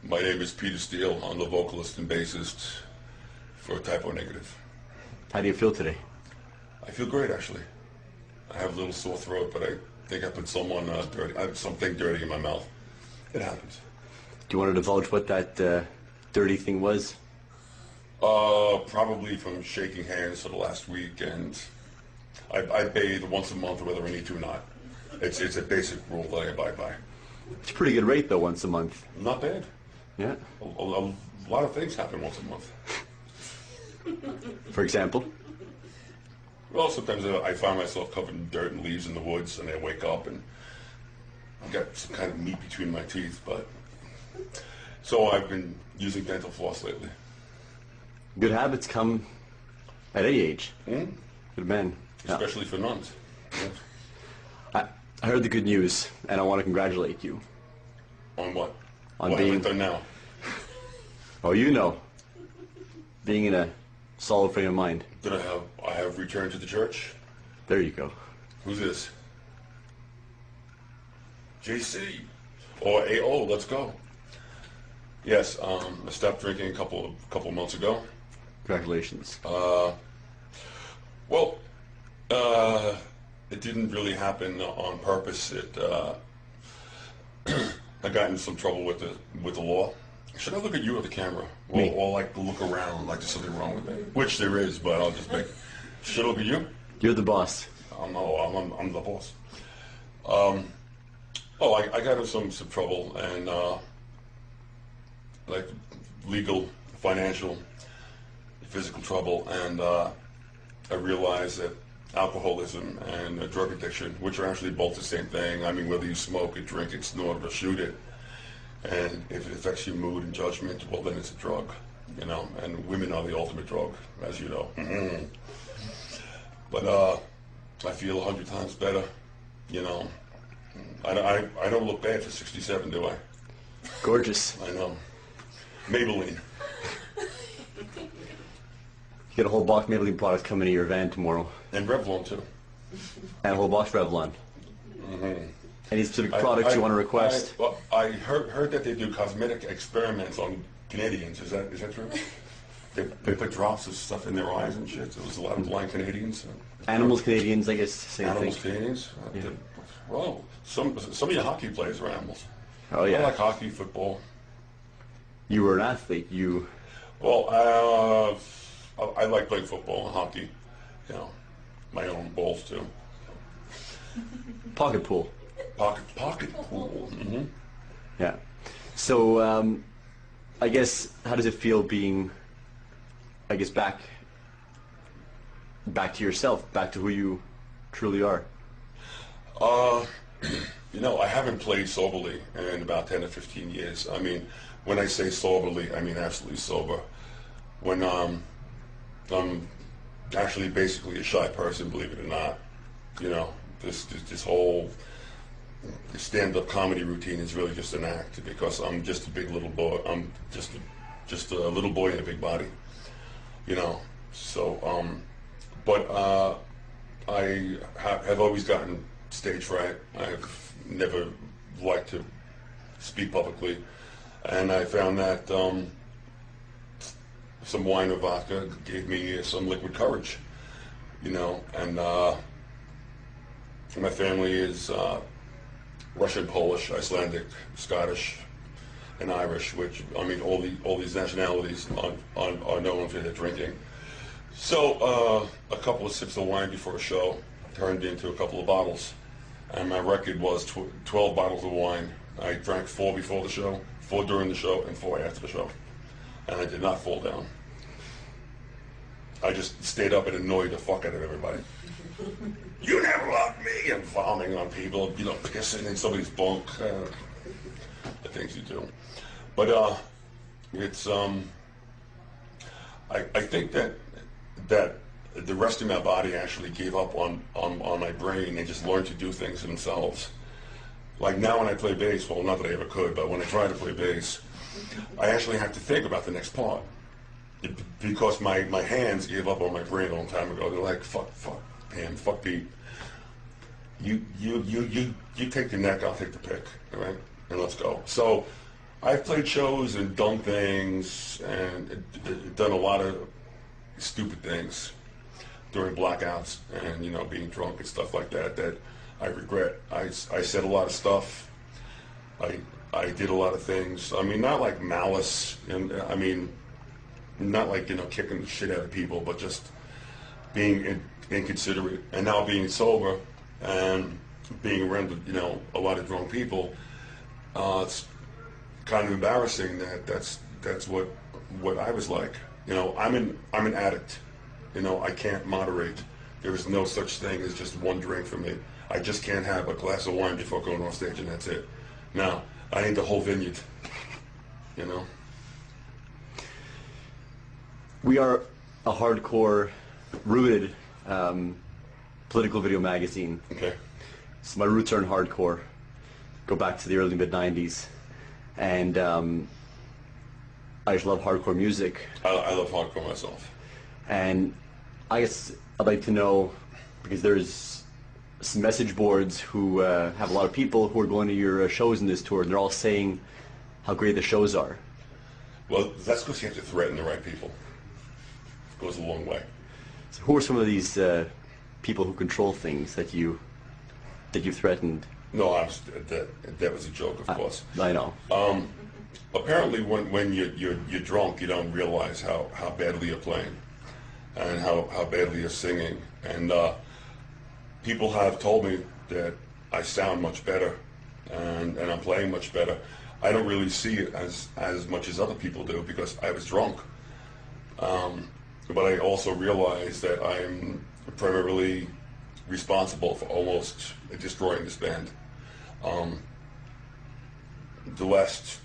My name is Peter Steele. I'm the vocalist and bassist for Type O Negative. How do you feel today? I feel great, actually. I have a little sore throat, but I think I put something dirty in my mouth. It happens. Do you want to divulge what that dirty thing was? Probably from shaking hands for the last week, and I bathe once a month whether I need to or not. It's a basic rule that I abide by. It's a pretty good rate, though, once a month. Not bad. Yeah. A lot of things happen once a month. For example? Well, sometimes I find myself covered in dirt and leaves in the woods, and I wake up and I've got some kind of meat between my teeth. But so I've been using dental floss lately. Good habits come at any age. Mm? Good man. Especially for nuns. I heard the good news, and I want to congratulate you. On what? On what being... have I done now? Oh, you know. Being in a solid frame of mind. Did I have returned to the church? There you go. Who's this? JC. Or AO, let's go. Yes, I stopped drinking a couple of months ago. Congratulations. Well, it didn't really happen on purpose. I got in some trouble with the law. Should I look at you or the camera? Or like look around like there's something wrong with me? Which there is, but I'll just make... Should I look at you? You're the boss. No, I'm the boss. I got in some trouble, and like legal, financial, physical trouble, and I realized that alcoholism and drug addiction, which are actually both the same thing. I mean, whether you smoke it, drink it, snort it, or shoot it, and if it affects your mood and judgment, well, then it's a drug, you know. And women are the ultimate drug, as you know. Mm-hmm. But I feel 100 times better, you know. I don't look bad for 67, do I? Gorgeous. I know. Maybelline. You get a whole box of Maybelline products coming to your van tomorrow. And Revlon, too. And a whole box of Revlon. Mm-hmm. Any specific products you want to request? I heard that they do cosmetic experiments on Canadians. Is that true? They put drops of stuff in their eyes and shit. There was a lot of blind Canadians. Animals, Canadians, I guess. Same Animals, thing. Canadians. Yeah. Well, some of your hockey players are animals. Oh yeah. I like hockey, football. You were an athlete. Well, I like playing football and hockey. You know, my own balls too. Pocket pool. Pocket pool. Mm-hmm. Yeah. So, I guess, how does it feel being, I guess, back to yourself, back to who you truly are? You know, I haven't played soberly in about 10 or 15 years. I mean, when I say soberly, I mean absolutely sober. When I'm actually basically a shy person, believe it or not. You know, this whole stand-up comedy routine is really just an act, because I'm just a big little boy. I'm just a little boy in a big body. You know, so but I have always gotten stage fright. I've never liked to speak publicly, and I found that some wine or vodka gave me some liquid courage, you know. And my family is Russian, Polish, Icelandic, Scottish, and Irish, which, I mean, all these nationalities are known for their drinking. So a couple of sips of wine before a show turned into a couple of bottles, and my record was 12 bottles of wine. I drank 4 before the show, 4 during the show, and 4 after the show, and I did not fall down. I just stayed up and annoyed the fuck out of everybody. You never loved me! And vomiting on people, you know, pissing in somebody's bunk, the things you do. But it's I think that the rest of my body actually gave up on my brain and just learned to do things themselves. Like now when I play bass, well, not that I ever could, but when I try to play bass, I actually have to think about the next part. Because my hands gave up on my brain a long time ago. They're like, fuck, Pam, fuck Pete. You take the neck, I'll take the pick, all right? And let's go. So I've played shows and done things and done a lot of stupid things during blackouts and, you know, being drunk and stuff like that that I regret. I said a lot of stuff. I did a lot of things. I mean, not like malice, and I mean, not like, you know, kicking the shit out of people, but just being inconsiderate. And now being sober and being around, you know, a lot of drunk people, it's kind of embarrassing that that's what I was like. You know, I'm an addict. You know, I can't moderate. There is no such thing as just one drink for me. I just can't have a glass of wine before going on stage, and that's it. Now, I need the whole vineyard. You know. We are a hardcore, rooted political video magazine. Okay. So my roots are in hardcore. Go back to the early mid-90s, and I just love hardcore music. I love hardcore myself. And I guess I'd like to know, because there's some message boards who have a lot of people who are going to your shows in this tour, and they're all saying how great the shows are. Well, that's because you have to threaten the right people. It goes a long way. So who are some of these people who control things that you threatened? No, that was a joke, of course. I know. Apparently, when you're drunk, you don't realize how badly you're playing and how badly you're singing. And people have told me that I sound much better and I'm playing much better. I don't really see it as much as other people do because I was drunk. But I also realize that I'm primarily responsible for almost destroying this band. The last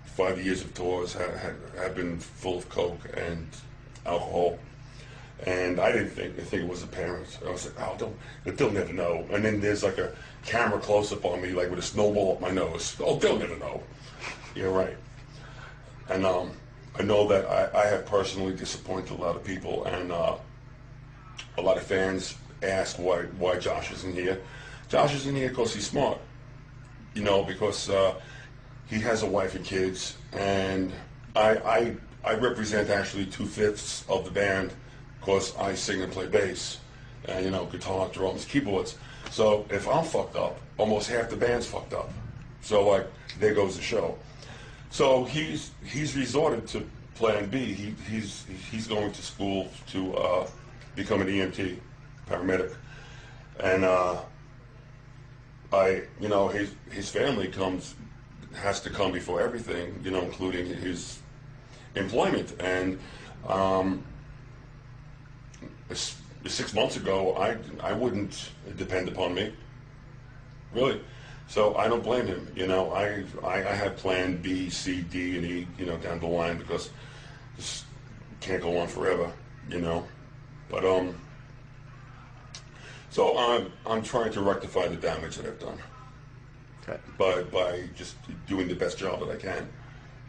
5 years of tours have been full of coke and alcohol, and I didn't think it was apparent. I was like, oh, they'll never know. And then there's like a camera close up on me, like with a snowball up my nose. Oh, they'll never know. You're right. And I know that I have personally disappointed a lot of people, and a lot of fans ask why Josh isn't here. Josh isn't here because he's smart. You know, because he has a wife and kids, and I represent actually 2/5 of the band because I sing and play bass, and, you know, guitar, drums, keyboards. So if I'm fucked up, almost half the band's fucked up. So like, there goes the show. So he's resorted to Plan B. He's going to school to become an EMT, paramedic, and you know, his family has to come before everything, you know, including his employment. And 6 months ago, I wouldn't depend upon me, really. So I don't blame him. You know, I had Plan B, C, D, and E, you know, down the line because this can't go on forever, you know. But so I'm trying to rectify the damage that I've done. Okay. By just doing the best job that I can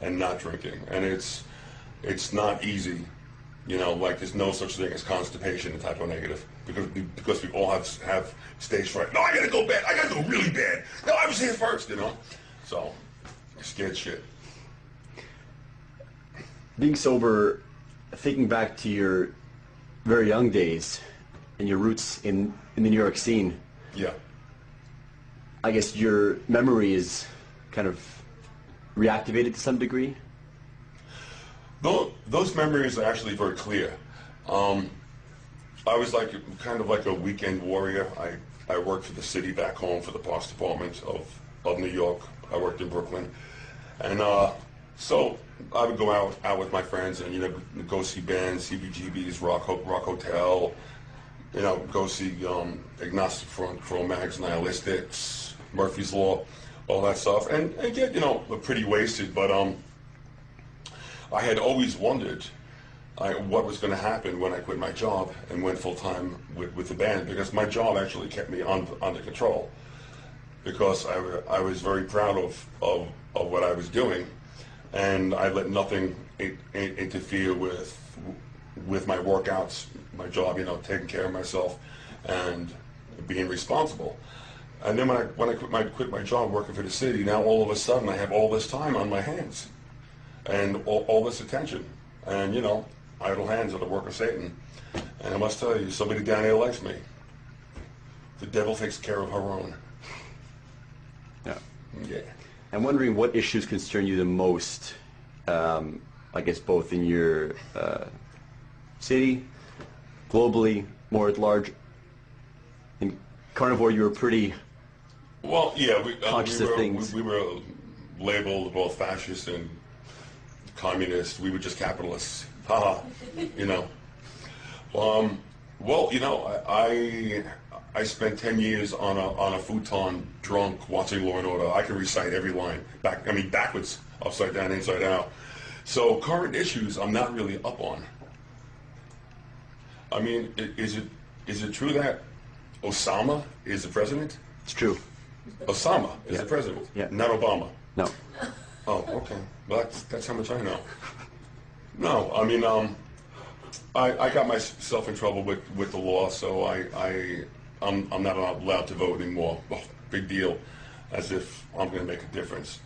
and not drinking. And it's not easy, you know, like there's no such thing as constipation and type O negative because we all have stage fright. No, I gotta go bad. I gotta go really bad. No, I was here first, you know. So I scared shit. Being sober, thinking back to your very young days and your roots in the New York scene. Yeah. I guess your memory is kind of reactivated to some degree? Those memories are actually very clear. I was like kind of like a weekend warrior. I worked for the city back home for the Parks Department of New York. I worked in Brooklyn. And so I would go out with my friends and, you know, go see bands, CBGB's, Rock Hotel, you know, go see Agnostic Front, Cro-Mags, Nihilistics, Murphy's Law, all that stuff, and get, you know, pretty wasted. But I had always wondered what was going to happen when I quit my job and went full time with the band, because my job actually kept me under control, because I was very proud of what I was doing, and I let nothing interfere with my workouts, my job, you know, taking care of myself and being responsible. And then when I quit my job working for the city, now all of a sudden I have all this time on my hands, and all this attention, and idle hands are the work of Satan. And I must tell you, somebody down there likes me. The devil takes care of her own. Yeah. Yeah. I'm wondering what issues concern you the most. I guess both in your city, globally, more at large. In Carnivore, you were pretty conscious of things. We were labeled both fascist and communist. We were just capitalists. Haha. I spent 10 years on a futon, drunk, watching Law and Order. I can recite every line, backwards, upside down, inside out. So current issues, I'm not really up on. I mean, is it true that Osama is the president? It's true. Osama is the president, not Obama. No. Oh, okay. Well, that's how much I know. No, I mean, I got myself in trouble with the law, so I'm not allowed to vote anymore. Well, big deal, as if I'm going to make a difference,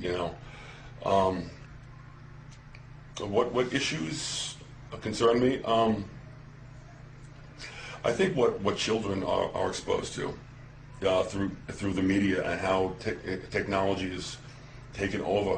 What issues concern me? I think what children are exposed to through the media and how technology is taken over.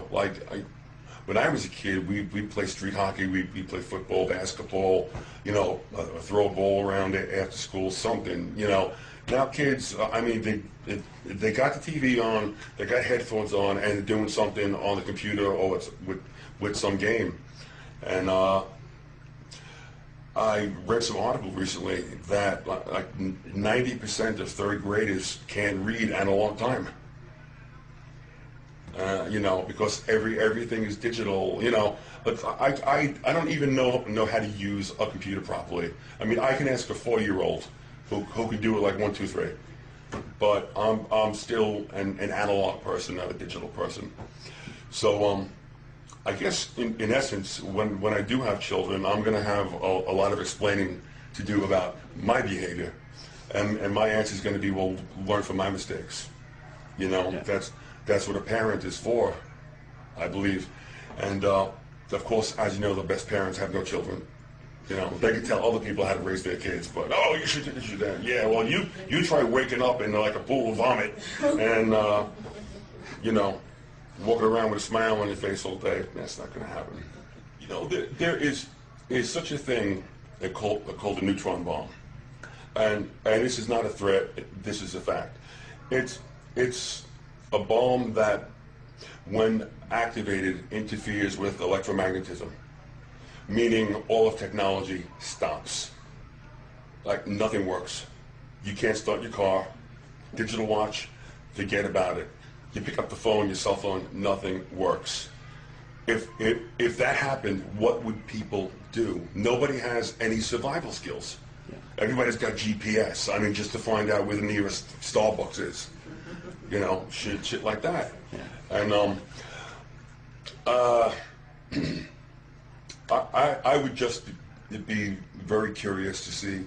When I was a kid, we played street hockey, we played football, basketball, throw a ball around after school, something, Now kids, they got the TV on, they got headphones on, and they're doing something on the computer or with some game. And I read some article recently that like 90% of third graders can't read in a long time. Because everything is digital, But I don't even know how to use a computer properly. I mean, I can ask a 4-year-old who can do it like 1, 2, 3. But I'm still an analog person, not a digital person. So I guess in essence, when I do have children, I'm going to have a lot of explaining to do about my behavior, and my answer is going to be, well, learn from my mistakes. That's what a parent is for, I believe. And of course, as you know, the best parents have no children. They can tell other people how to raise their kids, but you should do that. Yeah, well, you try waking up in like a pool of vomit, and walking around with a smile on your face all day. That's not going to happen. There is such a thing called a neutron bomb, and this is not a threat. This is a fact. It's a bomb that, when activated, interferes with electromagnetism, meaning all of technology stops. Like nothing works. You can't start your car, digital watch, forget about it. You pick up the phone, your cell phone, nothing works. If that happened, what would people do? Nobody has any survival skills. Yeah. Everybody's got GPS. Just to find out where the nearest Starbucks is. Shit like that. Yeah. And I would just be very curious to see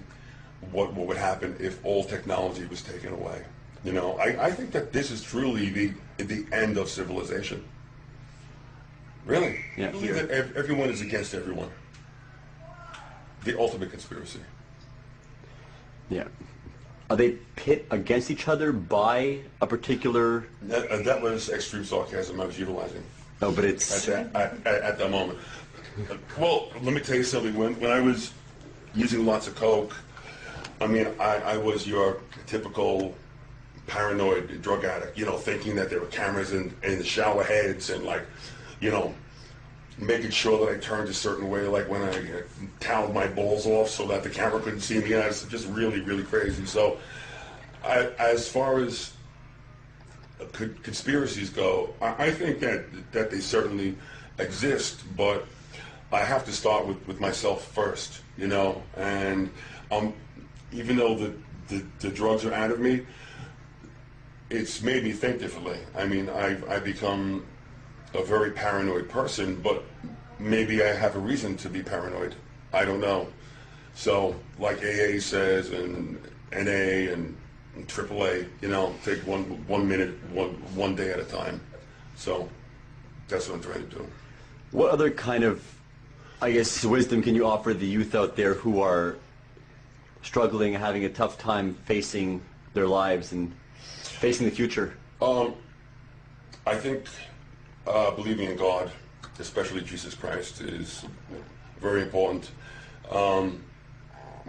what would happen if all technology was taken away. I think that this is truly the end of civilization. Really? Yeah. I believe that everyone is against everyone. The ultimate conspiracy. Yeah. Are they pit against each other by a particular... That was extreme sarcasm I was utilizing. No, but it's... At that moment. Well, let me tell you something. When I was using lots of coke, I was your typical paranoid drug addict, thinking that there were cameras in the shower heads and making sure that I turned a certain way, like when I toweled my balls off so that the camera couldn't see me. I was just really, really crazy. So as far as conspiracies go, I think that they certainly exist, but I have to start with myself first, and even though the drugs are out of me, it's made me think differently. I've become a very paranoid person, but maybe I have a reason to be paranoid. I don't know. So, like AA says, and NA, and AAA, take one minute, one day at a time. So that's what I'm trying to do. What other kind of, I guess, wisdom can you offer the youth out there who are struggling, having a tough time facing their lives and facing the future? I think believing in God, especially Jesus Christ, is very important.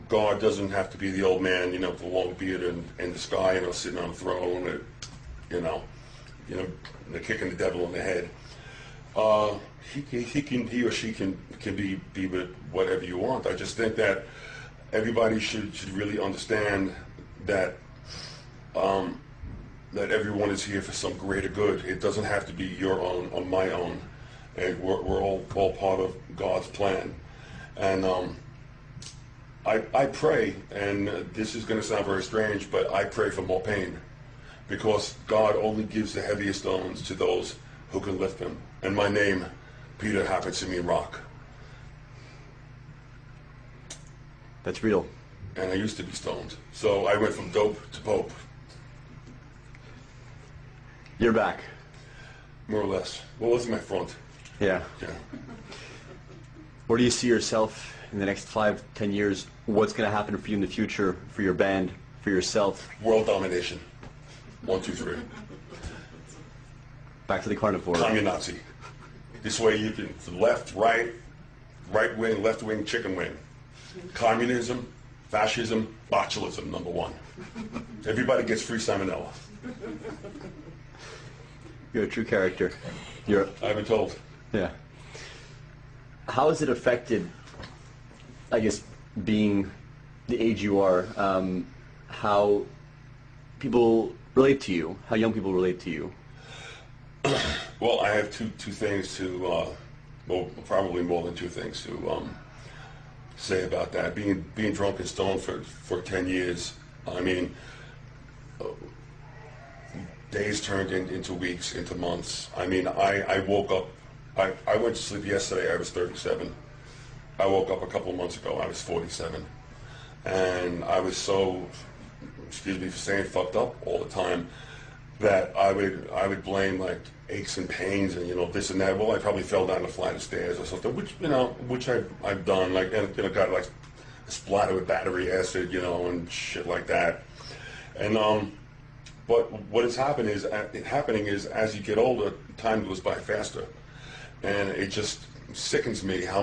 God doesn't have to be the old man, with the long beard in the sky, sitting on a throne, they're kicking the devil in the head. He or she can be with whatever you want. I just think that everybody should really understand that that everyone is here for some greater good. It doesn't have to be your own or my own, and we're all part of God's plan. And I pray, and this is going to sound very strange, but I pray for more pain, because God only gives the heaviest stones to those who can lift them. And my name, Peter, happens to mean rock. That's real. And I used to be stoned. So I went from dope to pope. You're back. More or less. Well, what's my front? Yeah. Yeah. Where do you see yourself in the next 5-10 years? What's going to happen for you in the future, for your band, for yourself? World domination. 1, 2, 3. Back to the carnivore. Communist Nazi. This way you can left, right wing, left wing, chicken wing. Communism, fascism, botulism, number 1. Everybody gets free salmonella. You're a true character. I've been told. Yeah. How has it affected, I guess, being the age you are, how people relate to you, how young people relate to you? Well, I have two things to, probably more than 2 things to say about that. Being drunk and stoned for 10 years, I mean, days turned into weeks, into months. I mean, I woke up, I went to sleep yesterday, I was 37. I woke up a couple of months ago, I was 47. And I was so, excuse me for saying, fucked up all the time, that I would blame like aches and pains and this and that. Well, I probably fell down a flight of stairs or something, which I've done, like, and got like splattered with battery acid, and shit like that. And but what is happening is as you get older, time goes by faster, and it just sickens me how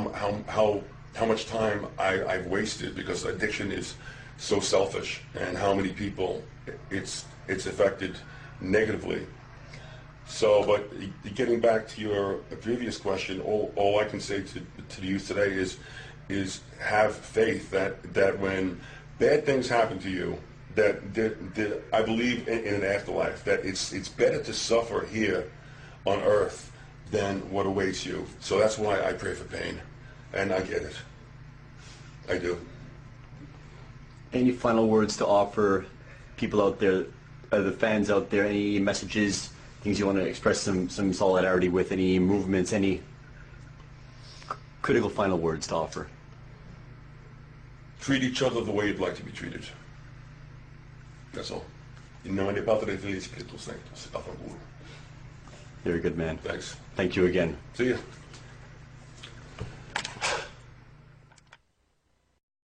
much time I've wasted, because addiction is so selfish, and how many people it's affected negatively. So, but getting back to your previous question, all I can say to the youth today is have faith that when bad things happen to you, that I believe in an afterlife, that it's better to suffer here on earth than what awaits you. So that's why I pray for pain, and I get it. I do. Any final words to offer people out there, the fans out there? Any messages, things you want to express some solidarity with? Any movements? Any critical final words to offer? Treat each other the way you'd like to be treated. That's all. In nomine del Padre, Filii, Spiritus Sanctus. You're a good man. Thanks. Thank you again. See ya.